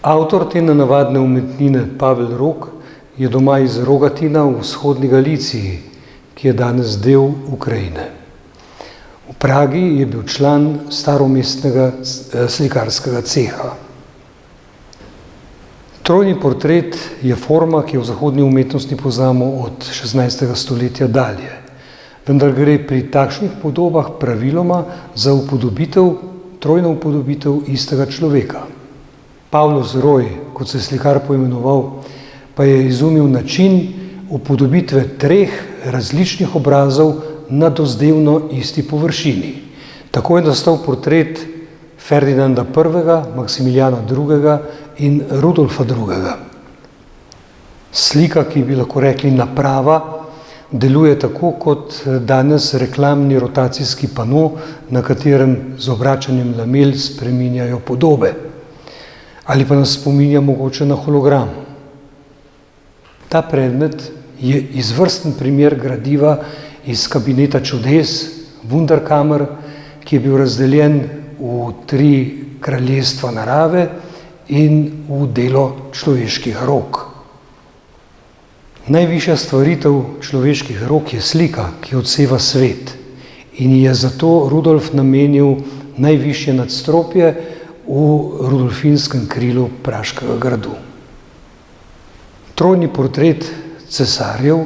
Avtor te nenavadne umetnine Pavel Rok je doma iz Rogatina v vzhodni Galiciji, ki je danes del Ukrajine. V Pragi je bil član staromestnega slikarskega ceha. Trojni portret je forma, ki jo v zahodni umetnosti poznamo od 16. stoletja dalje. Vendar gre pri takšnih podobah praviloma za trojno upodobitev istega človeka. Pavlos Roj, kot se je slikar poimenoval, pa je izumil način upodobitve treh različnih obrazov na dozdevno isti površini. Tako je nastal portret Ferdinanda I., Maksimilijana II. In Rudolfa II. Slika, ki bi lahko rekli naprava, deluje tako kot danes reklamni rotacijski pano, na katerem z obračanjem lamel spreminjajo podobe. Ali pa nas spominja mogoče na hologram. Ta predmet je izvrsten primer gradiva iz kabineta čudes, Wunderkammer, ki je bil razdeljen v 3 kraljestva narave in v delo človeških rok. Najvišja stvaritev človeških rok je slika, ki odseva svet, in je zato Rudolf namenil najvišje nadstropje v Rudolfinskem krilu Praškega gradu. Trojni portret cesarjev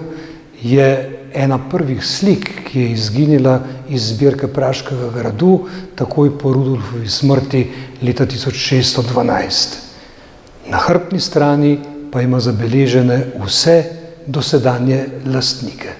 je ena prvih slik, ki je izginila iz zbirke Praškega gradu takoj po Rudolfovi smrti leta 1612. Na hrbtni strani pa ima zabeležene vse dosedanje lastnike.